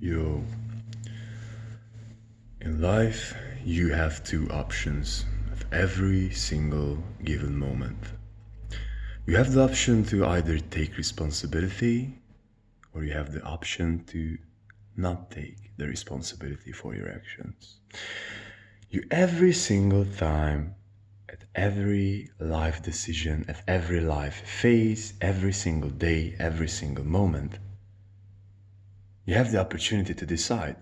Yo, in life, you have two options at every single given moment. You have the option to either take responsibility or you have the option to not take the responsibility for your actions. You every single time, at every life decision, at every life phase, every single day, every single moment, you have the opportunity to decide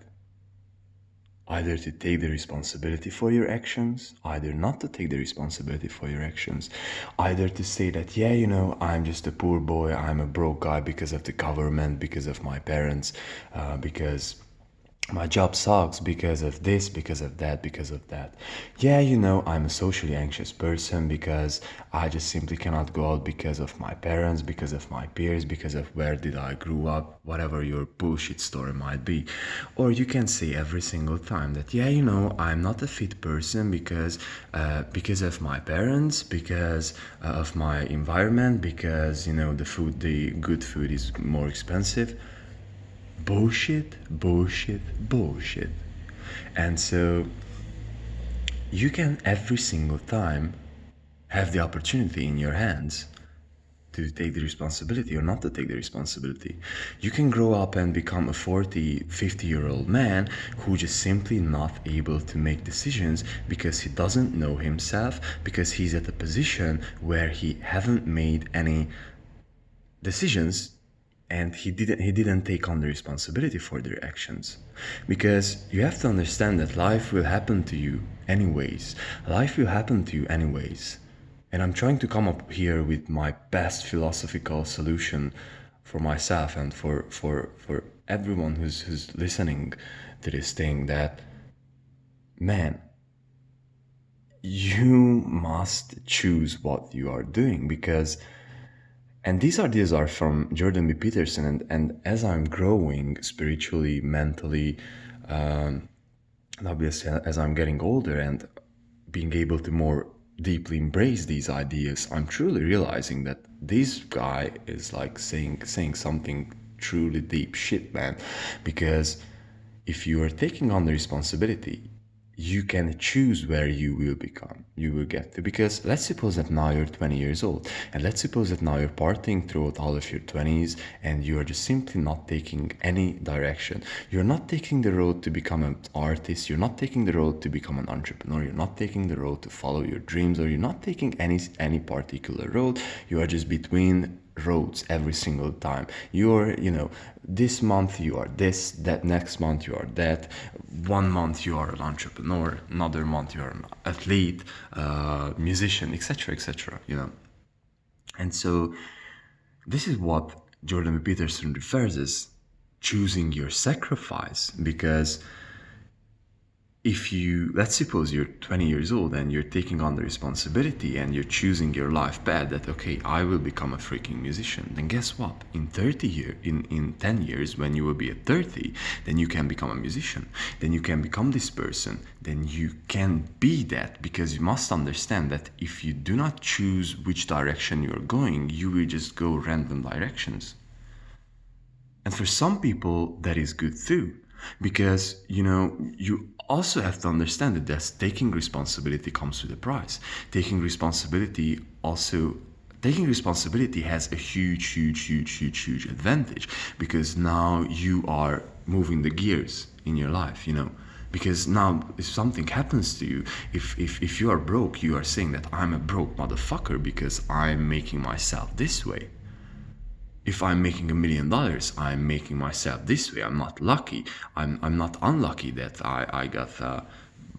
either to take the responsibility for your actions, either not to take the responsibility for your actions, either to say that, yeah, I'm just a poor boy, I'm a broke guy because of the government, because of my parents, because my job sucks because of this, because of that, because of that. Yeah, I'm a socially anxious person because I just simply cannot go out because of my parents, because of my peers, because of where did I grew up, whatever your bullshit story might be. Or you can say every single time that, yeah, I'm not a fit person because of my parents, because of my environment, because, the good food is more expensive. Bullshit, bullshit, bullshit. And so you can every single time have the opportunity in your hands to take the responsibility or not to take the responsibility. You can grow up and become a 40, 50-year-old man who just simply not able to make decisions because he doesn't know himself, because he's at a position where he haven't made any decisions and he didn't take on the responsibility for their actions. Because you have to understand that life will happen to you anyways. Life will happen to you anyways. And I'm trying to come up here with my best philosophical solution for myself and for everyone who's listening to this thing, that man, you must choose what you are doing. Because and these are from Jordan B. Peterson. And as I'm growing spiritually, mentally, and obviously as I'm getting older and being able to more deeply embrace these ideas, I'm truly realizing that this guy is like saying something truly deep shit, man. Because if you are taking on the responsibility, you can choose where you will get to. Because let's suppose that now you're 20 years old, and let's suppose that now you're partying throughout all of your 20s and you are just simply not taking any direction. You're not taking the road to become an artist, you're not taking the road to become an entrepreneur, you're not taking the road to follow your dreams, or you're not taking any particular road. You are just between roads every single time. You're, this month you are this, that next month you are that. One month you are an entrepreneur, another month you are an athlete, musician, etc., etc. And so this is what Jordan B. Peterson refers as choosing your sacrifice. Because if you, let's suppose you're 20 years old and you're taking on the responsibility and you're choosing your life path, that okay, I will become a freaking musician, then guess what, in 10 years, when you will be at 30, then you can become a musician, then you can become this person, then you can be that. Because you must understand that if you do not choose which direction you're going, you will just go random directions. And for some people that is good too, because you also have to understand that taking responsibility comes with a price. Taking responsibility has a huge advantage, because now you are moving the gears in your life. Because now if something happens to you, if you are broke, you are saying that I'm a broke motherfucker because I'm making myself this way. If I'm making $1 million, I'm making myself this way. I'm not lucky. I'm not unlucky that I got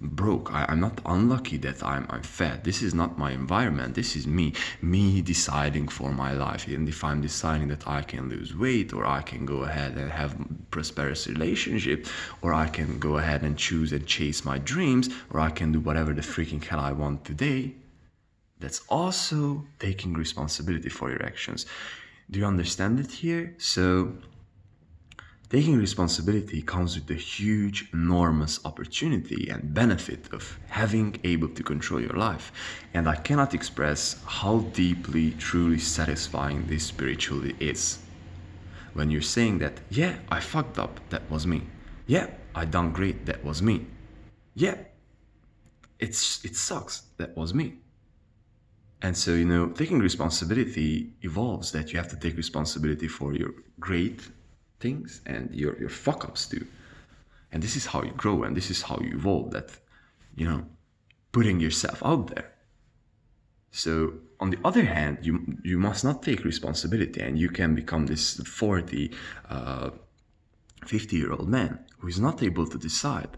broke. I'm not unlucky that I'm fat. This is not my environment. This is me deciding for my life. And if I'm deciding that I can lose weight, or I can go ahead and have prosperous relationship, or I can go ahead and choose and chase my dreams, or I can do whatever the freaking hell I want today, that's also taking responsibility for your actions. Do you understand it here? So taking responsibility comes with a huge, enormous opportunity and benefit of having able to control your life. And I cannot express how deeply, truly satisfying this spiritually is. when you're saying that, yeah, I fucked up, that was me. Yeah, I done great, that was me. Yeah, it sucks, that was me. And so, taking responsibility evolves that you have to take responsibility for your great things and your fuck ups too. And this is how you grow, and this is how you evolve, that, putting yourself out there. So on the other hand, you must not take responsibility, and you can become this 40, 50-year-old man who is not able to decide,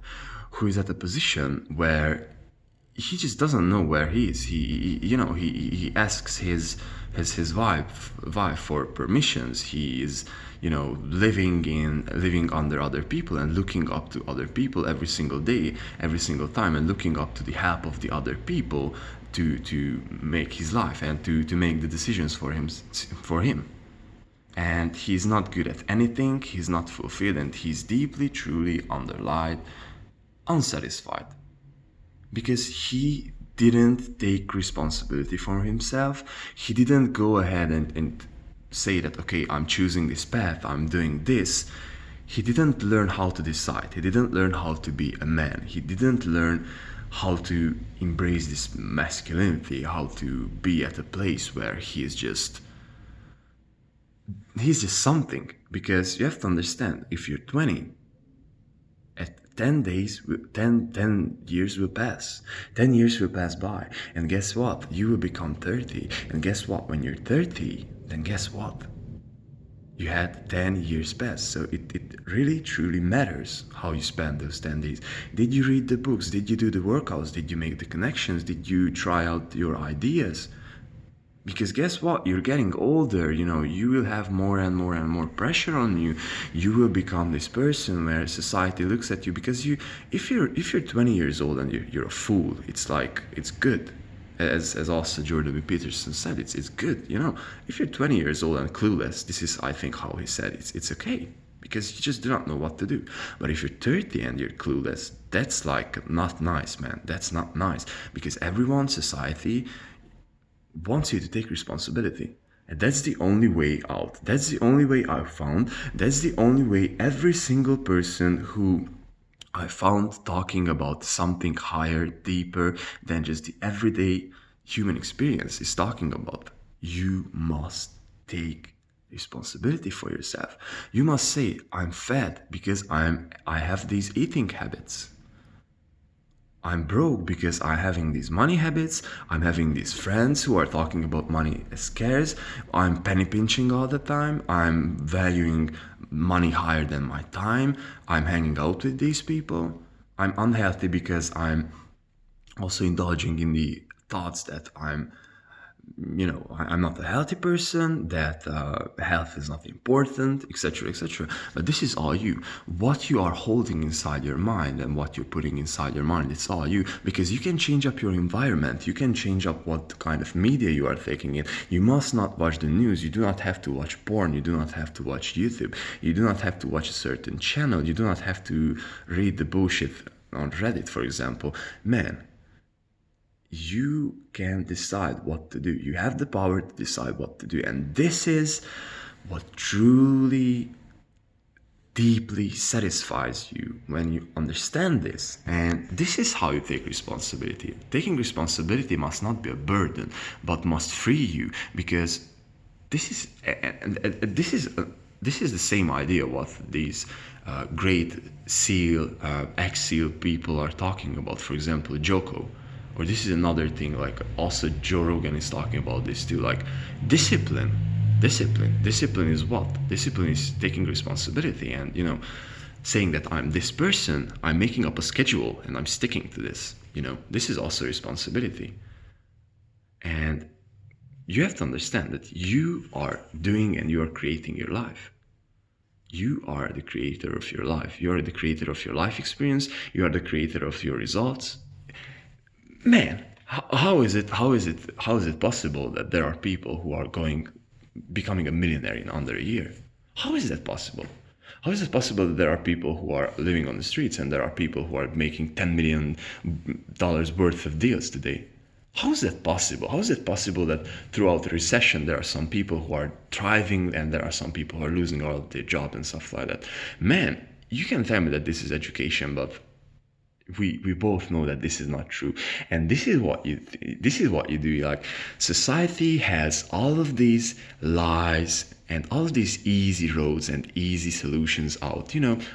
who is at a position where he just doesn't know where he is. He asks his wife for permissions. He is, living under other people and looking up to other people every single day, every single time, and looking up to the help of the other people to make his life and to make the decisions for him. And he's not good at anything. He's not fulfilled, and he's deeply, truly underlined, unsatisfied. Because he didn't take responsibility for himself. He didn't go ahead and say that, okay, I'm choosing this path, I'm doing this. He didn't learn how to decide. He didn't learn how to be a man. He didn't learn how to embrace this masculinity, how to be at a place where he's just something. Because you have to understand, if you're 20, at 10 years will pass. 10 years will pass by. And guess what? You will become 30. And guess what? When you're 30, then guess what? You had 10 years pass. So it really, truly matters how you spend those 10 days. Did you read the books? Did you do the workouts? Did you make the connections? Did you try out your ideas? Because guess what? You're getting older, you will have more and more and more pressure on you. You will become this person where society looks at you, because if you're 20 years old and you're a fool, it's like, it's good. As also Jordan B. Peterson said, it's good, If you're 20 years old and clueless, this is, I think, how he said it's okay. Because you just do not know what to do. But if you're 30 and you're clueless, that's like not nice, man. That's not nice. Because everyone, society, wants you to take responsibility. And that's the only way out. That's the only way I found. That's the only way every single person who I found talking about something higher, deeper than just the everyday human experience is talking about. You must take responsibility for yourself. You must say, I'm fat because I have these eating habits. I'm broke because I'm having these money habits. I'm having these friends who are talking about money as scarce. I'm penny pinching all the time. I'm valuing money higher than my time. I'm hanging out with these people. I'm unhealthy because I'm also indulging in the thoughts that I'm not a healthy person, that health is not important, etc., etc. But this is all you. What you are holding inside your mind and what you're putting inside your mind, it's all you. Because you can change up your environment. You can change up what kind of media you are taking in. You must not watch the news. You do not have to watch porn. You do not have to watch YouTube. You do not have to watch a certain channel. You do not have to read the bullshit on Reddit, for example. Man, you can decide what to do. You have the power to decide what to do. And this is what truly, deeply satisfies you when you understand this. And this is how you take responsibility. Taking responsibility must not be a burden, but must free you. Because this is the same idea what these great SEAL, ex-SEAL people are talking about. For example, Joko. Or this is another thing, like also Joe Rogan is talking about this too, like discipline. Discipline is what? Discipline is taking responsibility and, saying that I'm this person, I'm making up a schedule and I'm sticking to this. This is also responsibility. And you have to understand that you are doing and you are creating your life. You are the creator of your life. You are the creator of your life experience. You are the creator of your results. Man, how is it possible that there are people who are becoming a millionaire in under a year? How is that possible? How is it possible that there are people who are living on the streets and there are people who are making $10 million worth of deals today? How is that possible? How is it possible that throughout the recession there are some people who are thriving and there are some people who are losing all of their job and stuff like that? Man, you can tell me that this is education, but we both know that this is not true. And this is what you do. Like, society has all of these lies and all of these easy roads and easy solutions out.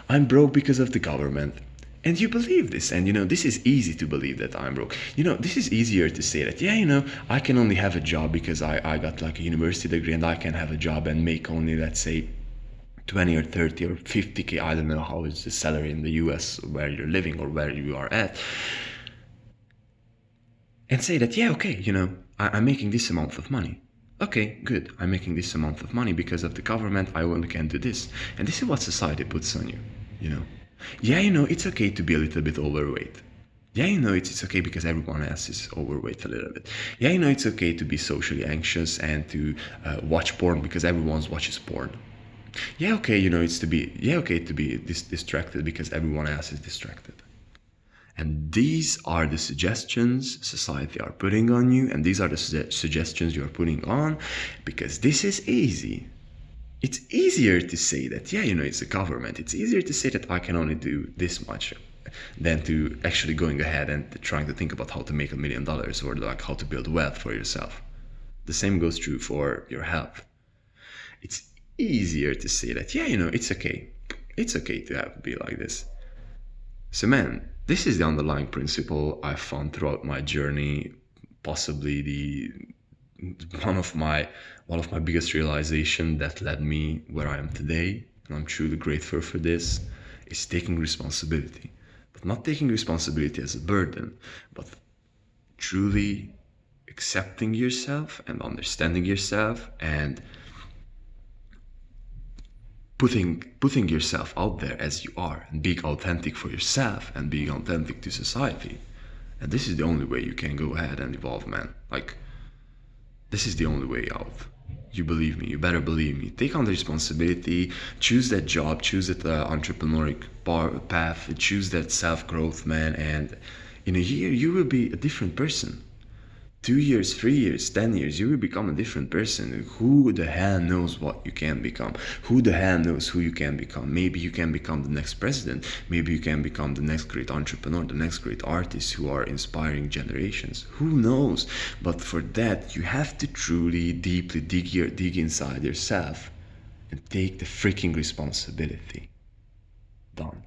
I'm broke because of the government. And you believe this, and this is easy to believe that I'm broke. This is easier to say that, yeah, I can only have a job because I got like a university degree, and I can have a job and make only, let's say, 20 or 30 or 50K. I don't know how is the salary in the US where you're living or where you are at. And say that, yeah, okay, I'm making this amount of money. Okay, good. I'm making this amount of money because of the government. I only can do this. And this is what society puts on you. Yeah, it's okay to be a little bit overweight. Yeah, it's okay because everyone else is overweight a little bit. Yeah, it's okay to be socially anxious and to watch porn because everyone watches porn. Yeah, okay, okay to be distracted because everyone else is distracted. And these are the suggestions society are putting on you, and these are the suggestions you are putting on because this is easy. It's easier to say that, yeah, it's the government. It's easier to say that I can only do this much than to actually going ahead and trying to think about how to make $1 million or like how to build wealth for yourself. The same goes true for your health. It's easier to say that, yeah, it's okay. It's okay to be like this. So man, this is the underlying principle I found throughout my journey, possibly one of my biggest realization that led me where I am today, and I'm truly grateful for this, is taking responsibility. But not taking responsibility as a burden, but truly accepting yourself and understanding yourself and putting yourself out there as you are and being authentic for yourself and being authentic to society. And this is the only way you can go ahead and evolve, man. Like, this is the only way out. You believe me, you better believe me. Take on the responsibility, choose that job, choose that entrepreneurial path, choose that self-growth, man, and in a year you will be a different person. 2 years, 3 years, 10 years, you will become a different person. Who the hell knows what you can become? Who the hell knows who you can become? Maybe you can become the next president. Maybe you can become the next great entrepreneur, the next great artist who are inspiring generations. Who knows? But for that, you have to truly, deeply dig inside yourself and take the freaking responsibility. Done.